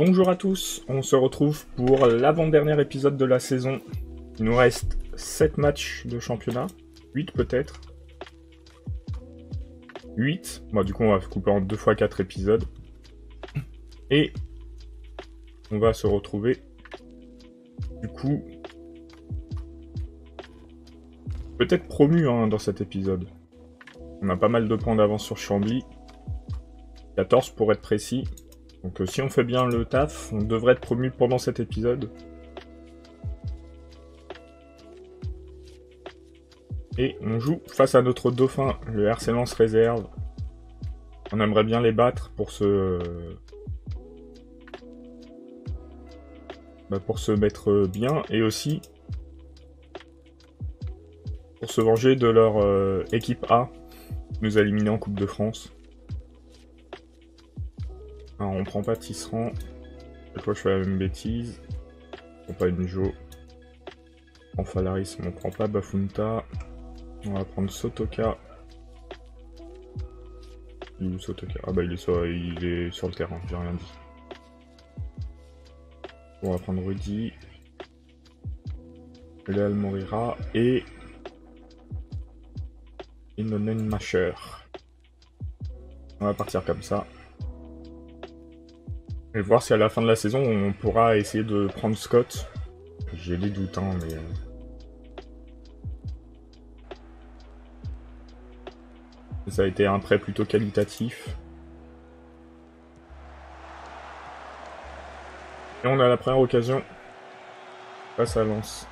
Bonjour à tous, on se retrouve pour l'avant-dernier épisode de la saison. Il nous reste 7 matchs de championnat, 8 peut-être. 8, bon, du coup on va couper en 2 x 4 épisodes. Et on va se retrouver, du coup, peut-être promu dans cet épisode. On a pas mal de points d'avance sur Chambly, 14 pour être précis. Donc si on fait bien le taf, on devrait être promu pendant cet épisode. Et on joue face à notre dauphin, le RC Lens réserve. On aimerait bien les battre pour se mettre bien et aussi pour se venger de leur équipe A qui nous a éliminés en Coupe de France. Alors on prend pas Tisserand. Cette fois je fais la même bêtise. On prend pas Njo. On prend Falaris, mais on prend pas Bafunta. On va prendre Sotoka. Il est où Sotoka? Ah bah il est sur le terrain, j'ai rien dit. On va prendre Rudy. Léal Morira et Inonen Macher. On va partir comme ça. Et voir si à la fin de la saison on pourra essayer de prendre Scott. J'ai des doutes mais... Ça a été un prêt plutôt qualitatif. Et on a la première occasion face à Lens.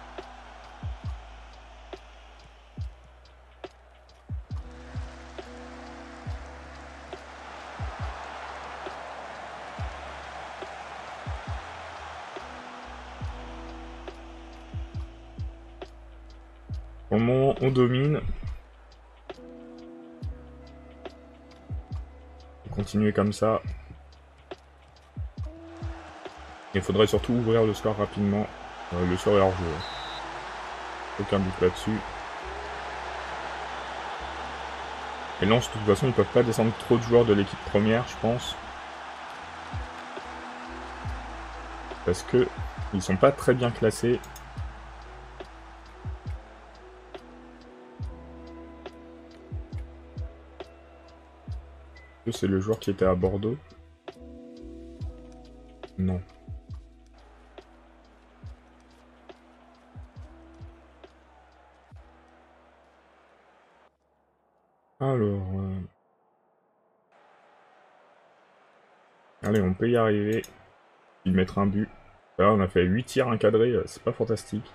Pour le moment, on domine. Continuer comme ça. Il faudrait surtout ouvrir le score rapidement. Le score est hors jeu. Aucun doute là-dessus. Et Lens, de toute façon, ils peuvent pas descendre trop de joueurs de l'équipe première, je pense. Parce que ils sont pas très bien classés. C'est le joueur qui était à Bordeaux? Non. Alors... Allez, on peut y arriver. Il mettre un but. Là, on a fait 8 tirs encadrés, c'est pas fantastique.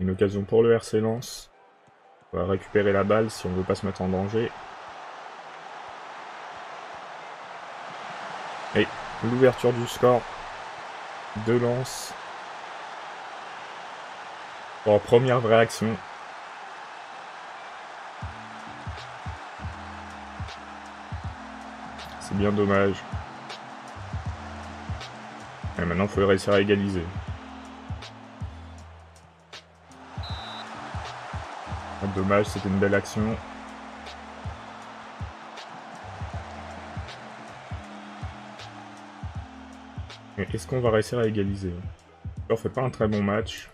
Une occasion pour le RC Lens. On va récupérer la balle si on veut pas se mettre en danger. Et l'ouverture du score de Lens. Pour première vraie action. C'est bien dommage. Et maintenant, il faut réussir à égaliser. Dommage, c'était une belle action. Mais est-ce qu'on va réussir à égaliser? On fait pas un très bon match.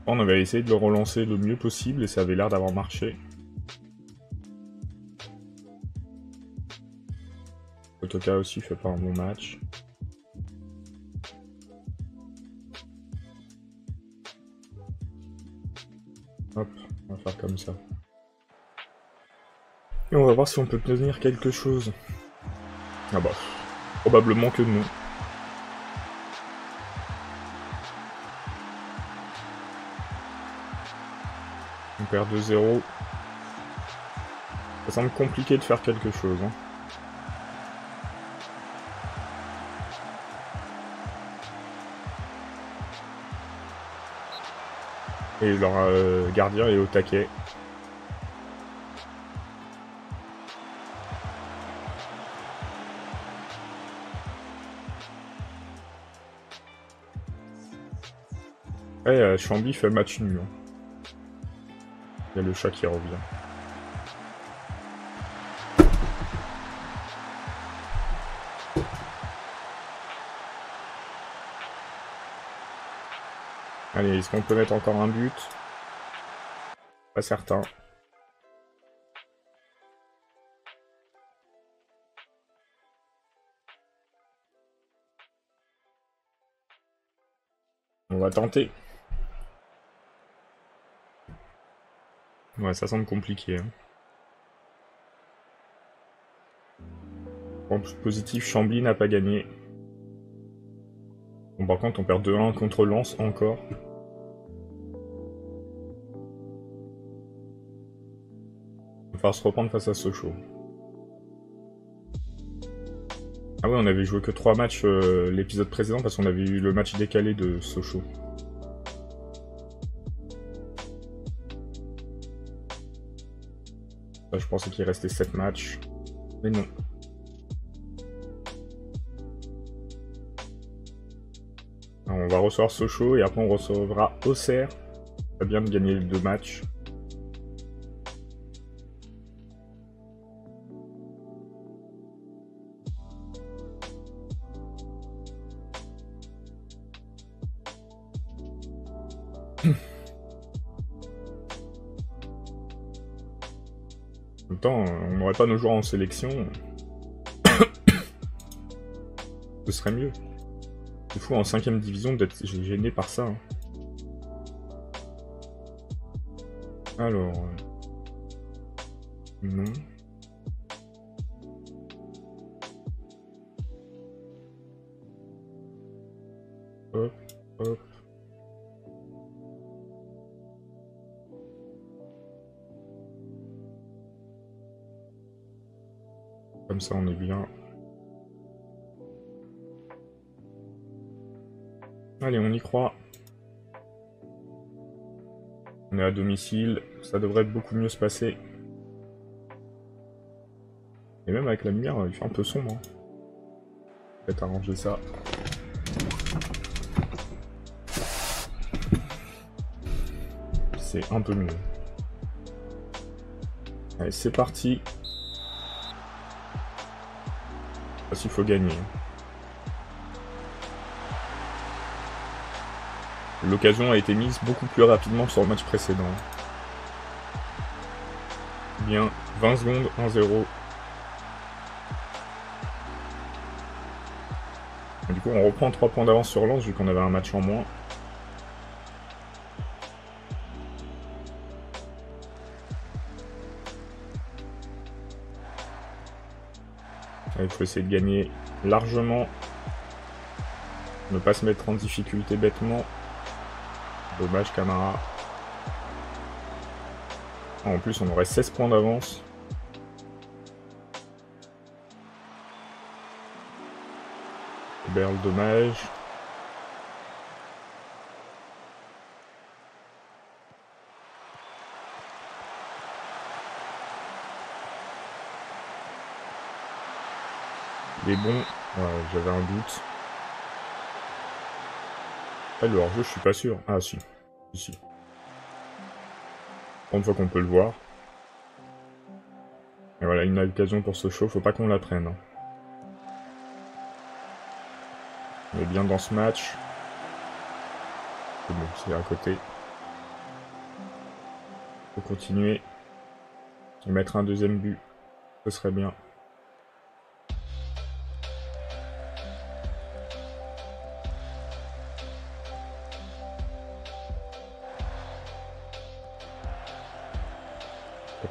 On avait essayé de le relancer le mieux possible et ça avait l'air d'avoir marché. Otoka aussi fait pas un bon match. Hop, on va faire comme ça. Et on va voir si on peut tenir quelque chose. Ah bah, probablement que non. On perd 2-0. Ça semble compliqué de faire quelque chose. Et leur gardien est au taquet. Ouais, Chambly fait match nul. Il y a le chat qui revient. Allez, est-ce qu'on peut mettre encore un but? Pas certain. On va tenter. Ouais, ça semble compliqué. Hein. Point positif, Chambly n'a pas gagné. Bon, par contre, on perd 2-1 contre Lens encore. On va falloir se reprendre face à Sochaux. Ah ouais, on avait joué que 3 matchs l'épisode précédent parce qu'on avait eu le match décalé de Sochaux. Là, je pensais qu'il restait 7 matchs. Mais non. Alors, on va recevoir Sochaux et après on recevra Auxerre. Ça bien de gagner les 2 matchs. En même temps, on n'aurait pas nos joueurs en sélection. Ce serait mieux. C'est fou en 5ème division d'être gêné par ça. Hein. Alors... Non. Hop, hop. Comme ça, on est bien. Allez, on y croit. On est à domicile, ça devrait beaucoup mieux se passer. Et même avec la lumière, il fait un peu sombre. Hein. Peut-être arranger ça. C'est un peu mieux. Allez, c'est parti. Parce qu'il faut gagner. L'occasion a été mise beaucoup plus rapidement que sur le match précédent. Bien, 20 secondes, 1-0. Du coup, on reprend 3 points d'avance sur Lens vu qu'on avait un match en moins. Il faut essayer de gagner largement. Ne pas se mettre en difficulté bêtement. Dommage, Camara. En plus, on aurait 16 points d'avance. Berle, dommage. Il est bon. Ouais, j'avais un doute. Le hors-jeu, je suis pas sûr. Ah, si. Ici. Une fois qu'on peut le voir. Et voilà, une occasion pour Sochaux. Faut pas qu'on la prenne. Hein. On est bien dans ce match. C'est bon, c'est à côté. Faut continuer. Et mettre un deuxième but. Ce serait bien.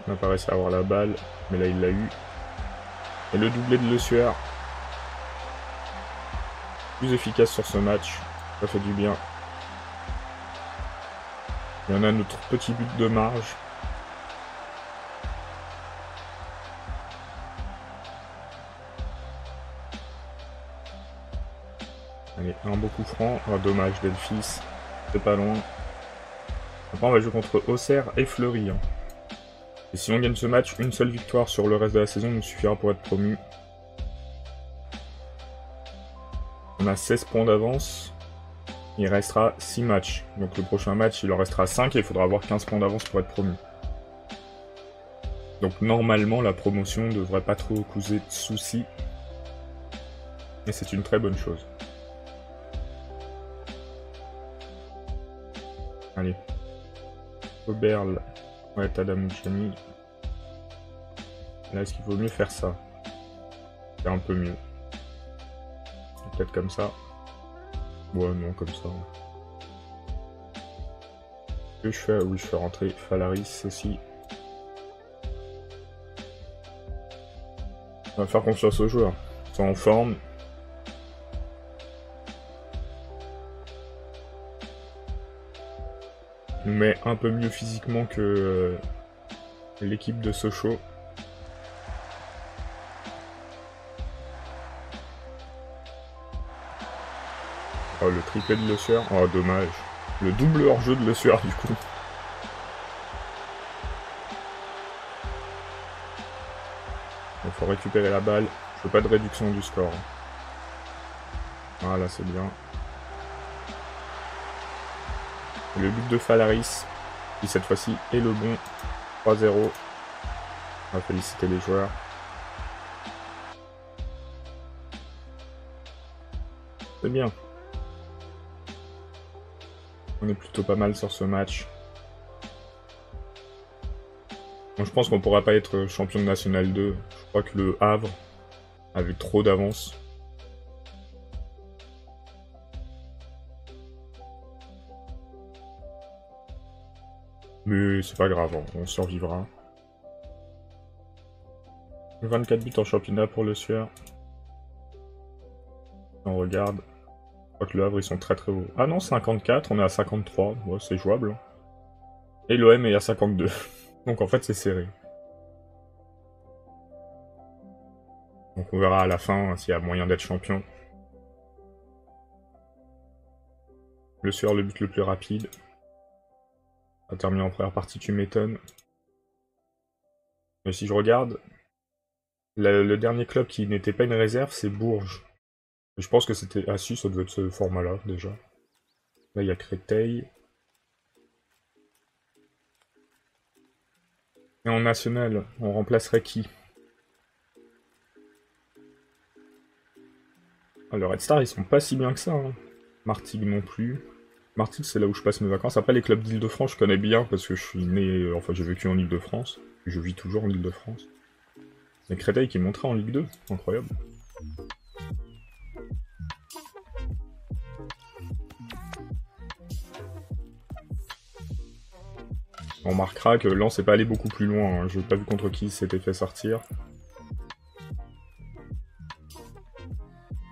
On n'a pas réussi à avoir la balle, mais là il l'a eu. Et le doublé de Le Sueur. Plus efficace sur ce match. Ça fait du bien. Et on a notre petit but de marge. Allez, un beau coup franc. Oh, dommage, Delphis. C'est pas loin. Après, on va jouer contre Auxerre et Fleury. Hein. Et si on gagne ce match, une seule victoire sur le reste de la saison nous suffira pour être promu. On a 16 points d'avance. Il restera 6 matchs. Donc le prochain match, il en restera 5 et il faudra avoir 15 points d'avance pour être promu. Donc normalement, la promotion ne devrait pas trop causer de soucis. Et c'est une très bonne chose. Allez. Oberl. Ouais, Tadamouchani. Là, est-ce qu'il vaut mieux faire ça? C'est un peu mieux. Peut-être comme ça. Ouais, non, comme ça. Que je fais? Oui, je fais rentrer Falaris aussi. On va faire confiance aux joueurs. Ils sont en forme. Nous met un peu mieux physiquement que l'équipe de Sochaux. Oh, le triplé de Le Sueur. Oh, dommage. Le double hors-jeu de Le Sueur, du coup. Il faut récupérer la balle. Je veux pas de réduction du score. Voilà, c'est bien. Et le but de Falaris, qui cette fois-ci est le bon. 3-0. On va féliciter les joueurs. C'est bien. On est plutôt pas mal sur ce match. Bon, je pense qu'on pourra pas être champion de National 2. Je crois que le Havre avait trop d'avance. Mais c'est pas grave, on survivra. 24 buts en championnat pour le Sueur. On regarde. Je crois que le Havre, ils sont très très hauts. Ah non, 54, on est à 53. Ouais, c'est jouable. Et l'OM est à 52. Donc en fait, c'est serré. Donc on verra à la fin s'il y a moyen d'être champion. Le Sueur, le but le plus rapide. On a terminé en première partie, tu m'étonnes. Mais si je regarde, le dernier club qui n'était pas une réserve, c'est Bourges. Je pense que c'était... Ah si, ça devait être ce format-là, déjà. Là, il y a Créteil. Et en national, on remplacerait qui? Ah, le Red Star, ils sont pas si bien que ça. Hein. Martigues non plus. Martigues, c'est là où je passe mes vacances. Après, les clubs d'Île-de-France, je connais bien parce que je suis né... Enfin, j'ai vécu en Île-de-France. Je vis toujours en Île-de-France. Et Créteil qui est montré en Ligue 2. Incroyable. On remarquera que Lens n'est pas allé beaucoup plus loin. Hein. Je n'ai pas vu contre qui il s'était fait sortir.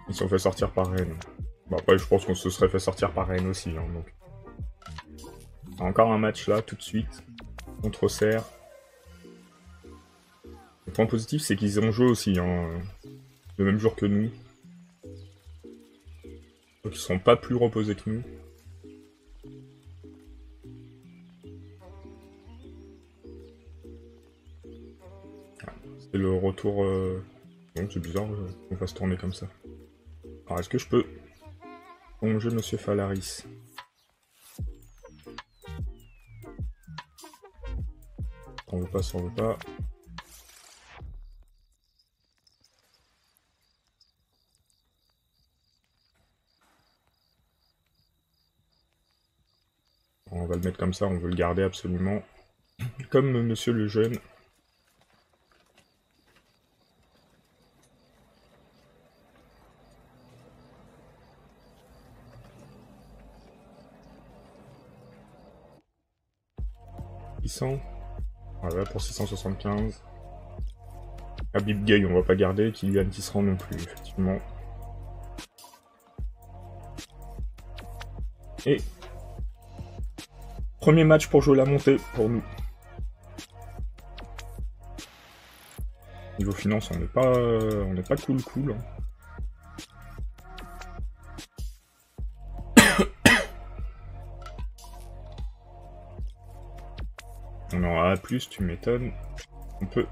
Ils se sont fait sortir par Rennes. Bon, après, je pense qu'on se serait fait sortir par Rennes aussi. Hein, donc. Encore un match là, tout de suite. Contre Auxerre. Le point positif, c'est qu'ils ont joué aussi. Hein, le même jour que nous. Donc ils sont pas plus reposés que nous. C'est le retour... Bon, c'est bizarre qu'on fasse tourner comme ça. Alors, est-ce que je peux plonger Monsieur Falaris? On veut pas, ça on veut pas. On va le mettre comme ça, on veut le garder absolument. Comme Monsieur le Jeune. Voilà, pour 675. Habib Gay, on va pas garder. Kylian Tisserand non plus, effectivement. Et... premier match pour jouer la montée, pour nous. Niveau finance, on n'est pas cool. Hein. On est en A+, tu m'étonnes. On peut,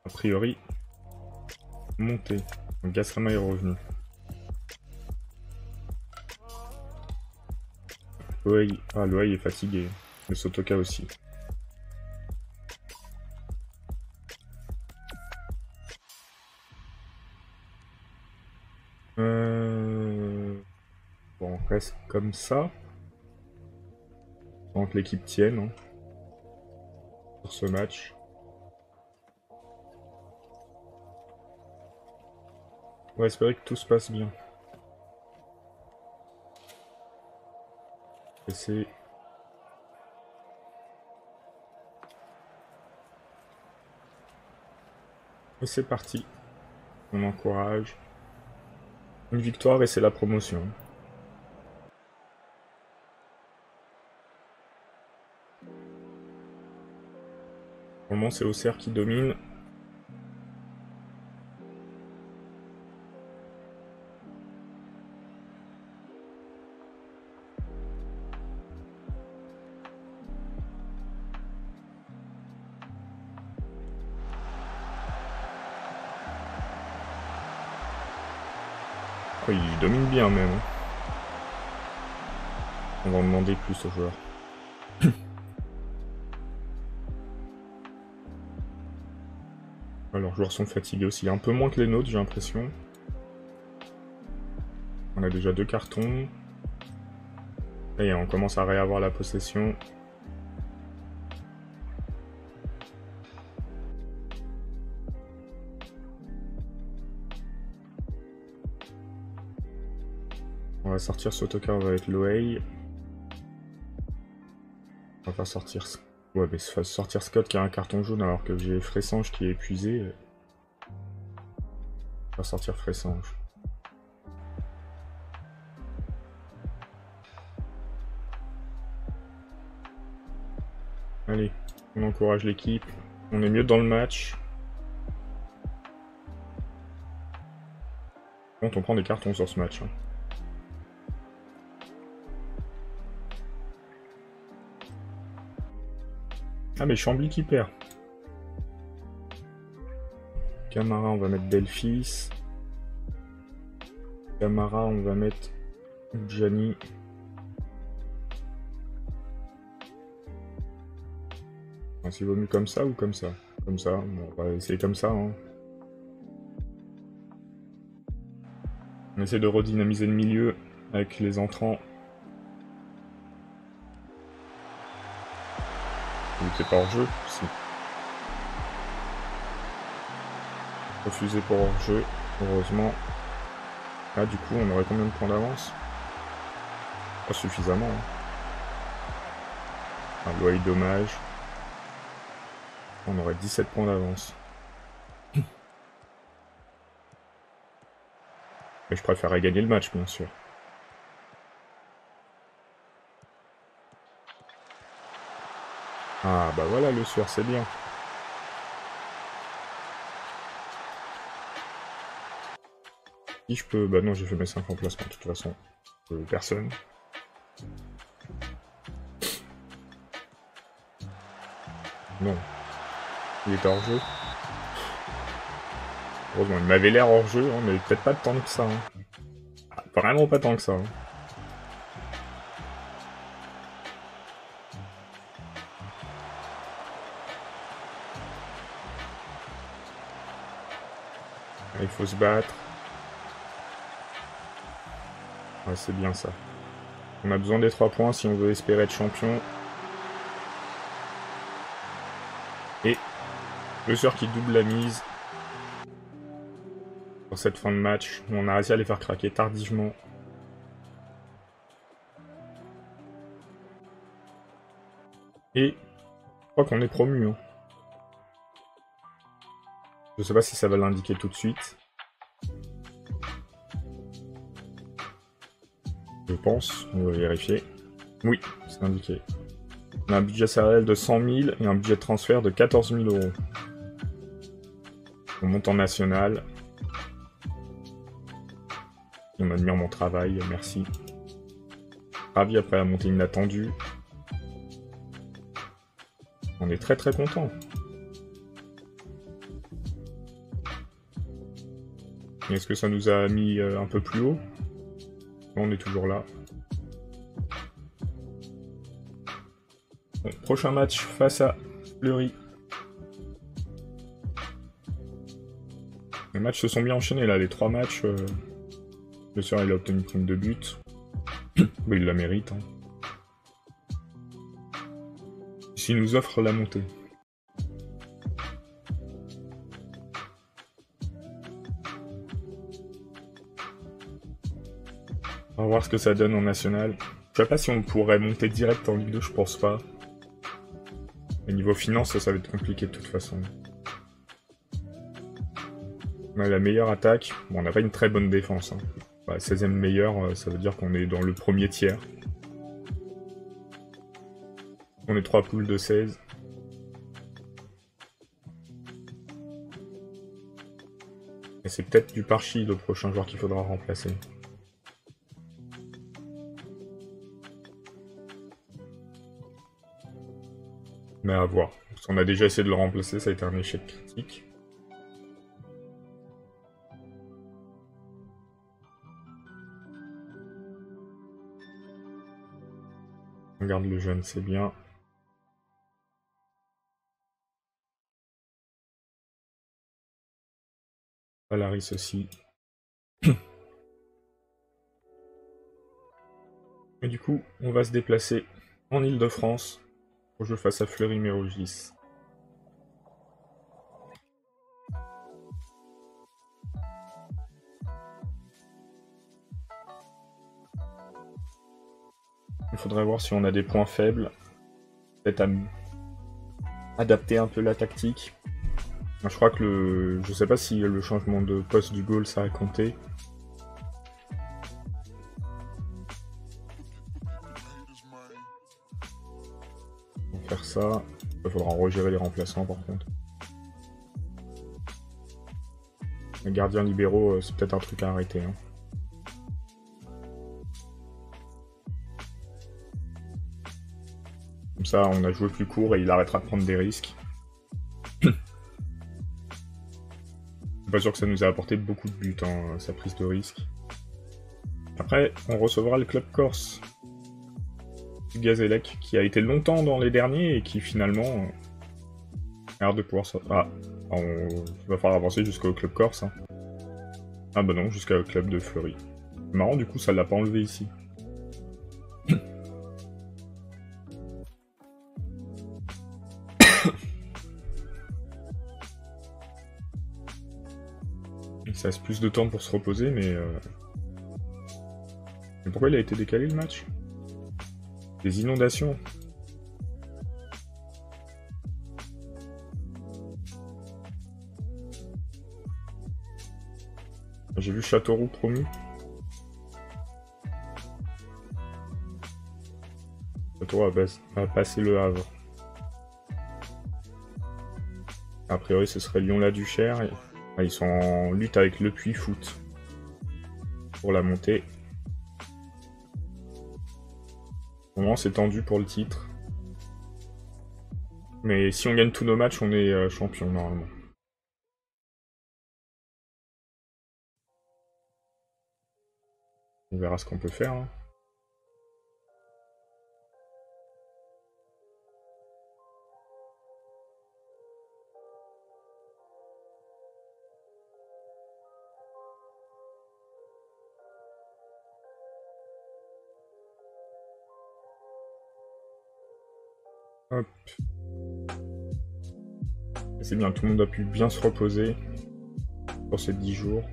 a priori, monter. Donc Gassama est revenu. Loai est fatigué. Le Sotoka aussi. Bon, on reste comme ça. Tant que l'équipe tienne hein, sur ce match. On va espérer que tout se passe bien. Et c'est parti. On encourage. Une victoire et c'est la promotion. Pour le moment, c'est Auxerre qui domine. Oh, il domine bien même. On va en demander plus aux joueurs. Leurs joueurs sont fatigués aussi, un peu moins que les nôtres j'ai l'impression. On a déjà 2 cartons. Et on commence à réavoir la possession. On va sortir ce autocar avec Loei. On va faire sortir... Ouais, mais sortir Scott qui a un carton jaune alors que j'ai Fressange qui est épuisé. On va sortir Fressange. Allez, on encourage l'équipe. On est mieux dans le match. Bon, on prend des cartons sur ce match. Hein. Ah mais Chambly qui perd. Camara, on va mettre Delphis. Camara, on va mettre Gianni. S'il vaut mieux comme ça ou comme ça? Comme ça, bon, on va essayer comme ça. Hein. On essaie de redynamiser le milieu avec les entrants. Il était pas hors jeu, si. Refusé pour hors jeu, heureusement. Là, du coup, on aurait combien de points d'avance? Pas suffisamment. Hein. Un loyer dommage. On aurait 17 points d'avance. Mais je préférerais gagner le match, bien sûr. Ah, bah voilà, le sueur, c'est bien. Si je peux... Bah non, j'ai fait mes 5 emplacements, de toute façon. Personne. Non. Il était hors jeu. Heureusement, il m'avait l'air hors jeu, hein, mais peut-être pas tant que ça. Hein. Ah, vraiment pas tant que ça. Hein. Il faut se battre. Ouais, c'est bien ça. On a besoin des 3 points si on veut espérer être champion. Et le sort qui double la mise. Pour cette fin de match, on a réussi à les faire craquer tardivement. Et je crois qu'on est promu. Hein. Je sais pas si ça va l'indiquer tout de suite. Je pense, on va vérifier. Oui, c'est indiqué. On a un budget salarial de 100 000 et un budget de transfert de 14 000 €. On monte en national. On admire mon travail, merci. Ravi après la montée inattendue. On est très très content. Est-ce que ça nous a mis un peu plus haut? On est toujours là. Bon, prochain match face à Fleury. Les matchs se sont bien enchaînés là, les 3 matchs. Le soir il a obtenu prime de but. Oui, il la mérite. Hein. S'il nous offre la montée. On va voir ce que ça donne en national. Je sais pas si on pourrait monter direct en Ligue 2, je pense pas. Mais niveau finance, ça va être compliqué de toute façon. On a la meilleure attaque. Bon, on n'a pas une très bonne défense. Hein. Bah, 16ème meilleur, ça veut dire qu'on est dans le premier tiers. On est 3 poules de 16. Et c'est peut-être du Parchi, le prochain joueur qu'il faudra remplacer. Mais à voir. Parce qu'on a déjà essayé de le remplacer, ça a été un échec critique. On garde le jeune, c'est bien. Valaris aussi. Et du coup, on va se déplacer en Ile-de-France pour jouer face à Fleury-Mérogis. Il faudrait voir si on a des points faibles. Peut-être adapter un peu la tactique. Je crois que je sais pas si le changement de poste du goal ça a compté. On va faire ça. Il faudra regérer les remplaçants par contre. Les gardiens libéraux, c'est peut-être un truc à arrêter. Hein. Comme ça, on a joué plus court et il arrêtera de prendre des risques. Je suis pas sûr que ça nous a apporté beaucoup de buts, hein, sa prise de risque. Après, on recevra le club corse. Du Gazélec, qui a été longtemps dans les derniers et qui finalement a l'air de pouvoir sortir. Ah, on va falloir avancer jusqu'au club corse. Hein. Ah bah non, jusqu'au club de Fleury. C'est marrant, du coup, ça l'a pas enlevé ici. Ça laisse plus de temps pour se reposer, mais... Mais pourquoi il a été décalé le match? Des inondations. J'ai vu Châteauroux promu. Châteauroux a passé le Havre. A priori, ce serait Lyon-la-Duchère. Et... Ah, ils sont en lutte avec Le Puy Foot pour la montée. Au moment, c'est tendu pour le titre. Mais si on gagne tous nos matchs, on est champion normalement. On verra ce qu'on peut faire. Hein. Hop. C'est bien, tout le monde a pu bien se reposer pour ces 10 jours.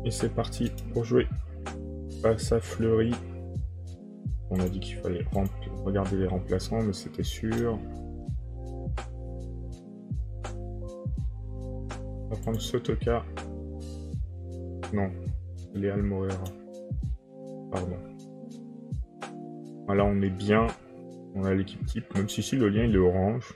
Et c'est parti pour jouer face à Fleury. On a dit qu'il fallait regarder les remplaçants, mais c'était sûr. On va prendre Sotoka. Non, Léal Moreira. Pardon. Voilà, on est bien. On a l'équipe type, même si le lien il est orange.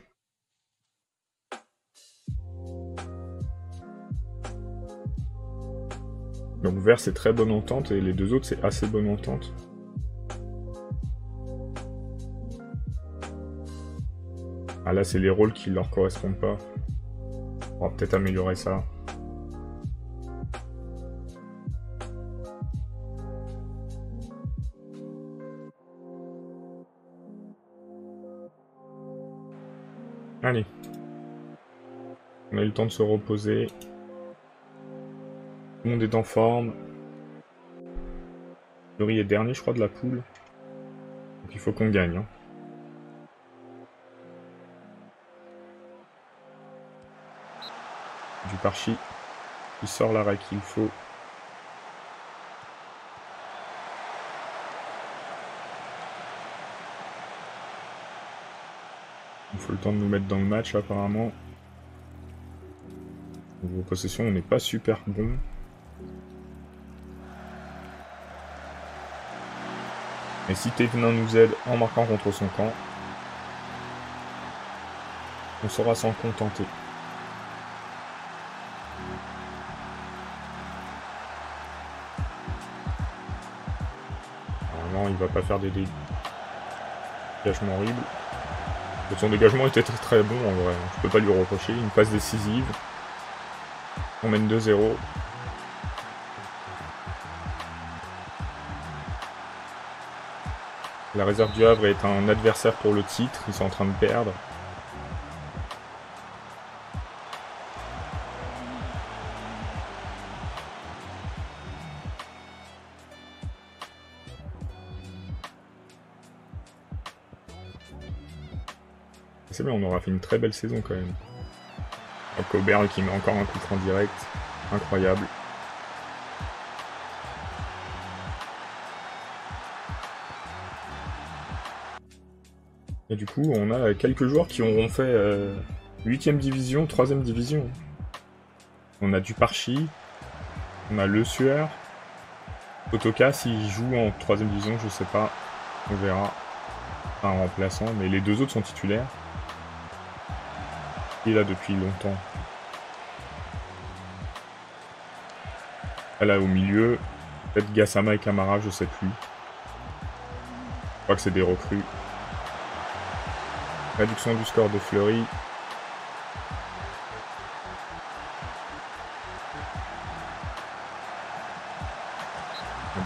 Donc vert c'est très bonne entente et les deux autres c'est assez bonne entente. Ah là c'est les rôles qui leur correspondent pas. On va peut-être améliorer ça. Allez. On a eu le temps de se reposer. Tout le monde est en forme. Fleury est dernier, je crois, de la poule. Donc il faut qu'on gagne. Hein. Du Parchi. Il sort l'arrêt qu'il faut. Il faut le temps de nous mettre dans le match, apparemment. Niveau possession, on n'est pas super bon. Et si Thévenin nous aide en marquant contre son camp, on saura s'en contenter. Normalement, il va pas faire des dégagements horribles. Son dégagement était très très bon en vrai. Je peux pas lui reprocher. Une passe décisive. On mène 2-0. La réserve du Havre est un adversaire pour le titre, ils sont en train de perdre. C'est bien, on aura fait une très belle saison quand même. Coberle qui met encore un coup franc direct, incroyable. Et du coup, on a quelques joueurs qui auront fait 8ème division, 3ème division. On a du Parchi, on a Le Sueur. Otoka, s'il joue en 3ème division, je sais pas, on verra. Un remplaçant, mais les deux autres sont titulaires. Il est là depuis longtemps. Là, au milieu, peut-être Gassama et Camara, je sais plus. Je crois que c'est des recrues. Réduction du score de Fleury.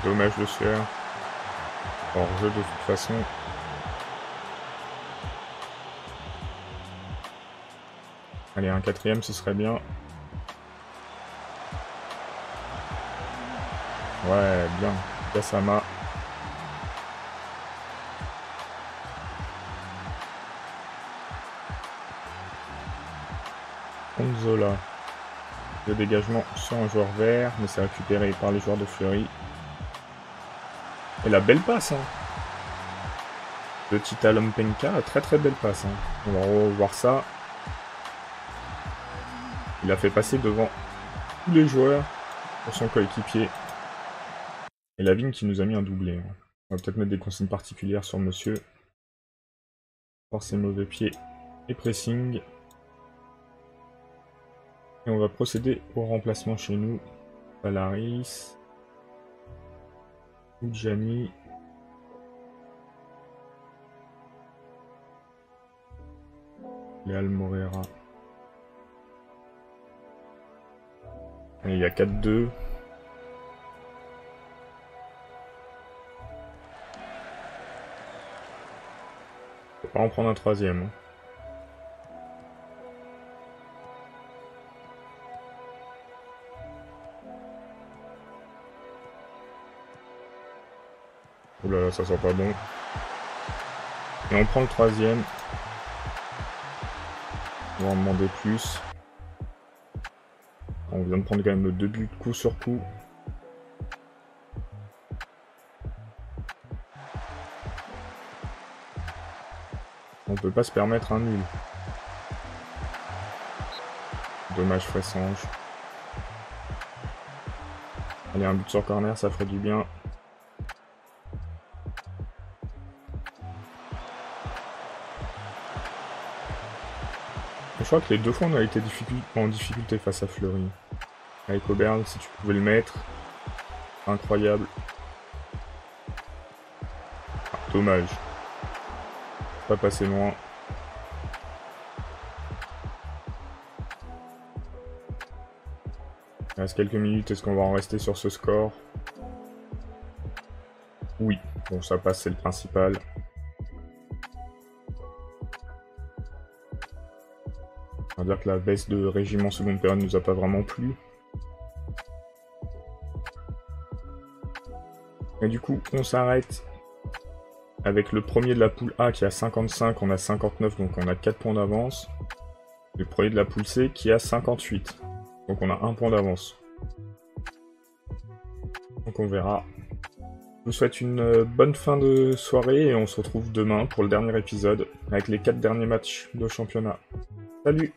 Dommage de Sueur. Hors jeu de toute façon. Allez, un 4ème, ce serait bien. Ouais, bien. Gassama. Zola. Le dégagement sur un joueur vert, mais c'est récupéré par les joueurs de Fleury. Et la belle passe, hein. Le Tita Lompenka, très très belle passe. Hein. On va revoir ça. Il a fait passer devant tous les joueurs pour son coéquipier. Et Lavigne qui nous a mis un doublé. Hein. On va peut-être mettre des consignes particulières sur monsieur. Pour ses mauvais pieds et pressing. Et on va procéder au remplacement chez nous. Valaris. Oudjani. Léal Morera. Et il y a 4-2. Faut pas en prendre un 3ème. Hein. Oh là là, ça sent pas bon. Et on prend le 3ème. On va en demander plus. On vient de prendre quand même 2 buts coup sur coup. On peut pas se permettre un nul. Dommage Fressange. Allez, un but sur corner, ça ferait du bien. Je crois que les 2 fois on a été en difficulté face à Fleury. Avec Aubergne, si tu pouvais le mettre. Incroyable. Ah, dommage. Pas passé loin. Il reste quelques minutes, est-ce qu'on va en rester sur ce score? Oui, bon ça passe, c'est le principal. On va dire que la baisse de régiment seconde période nous a pas vraiment plu. Et du coup, on s'arrête avec le premier de la poule A qui a 55, on a 59, donc on a 4 points d'avance. Le premier de la poule C qui a 58, donc on a 1 point d'avance. Donc on verra. Je vous souhaite une bonne fin de soirée et on se retrouve demain pour le dernier épisode avec les 4 derniers matchs de championnat. Salut!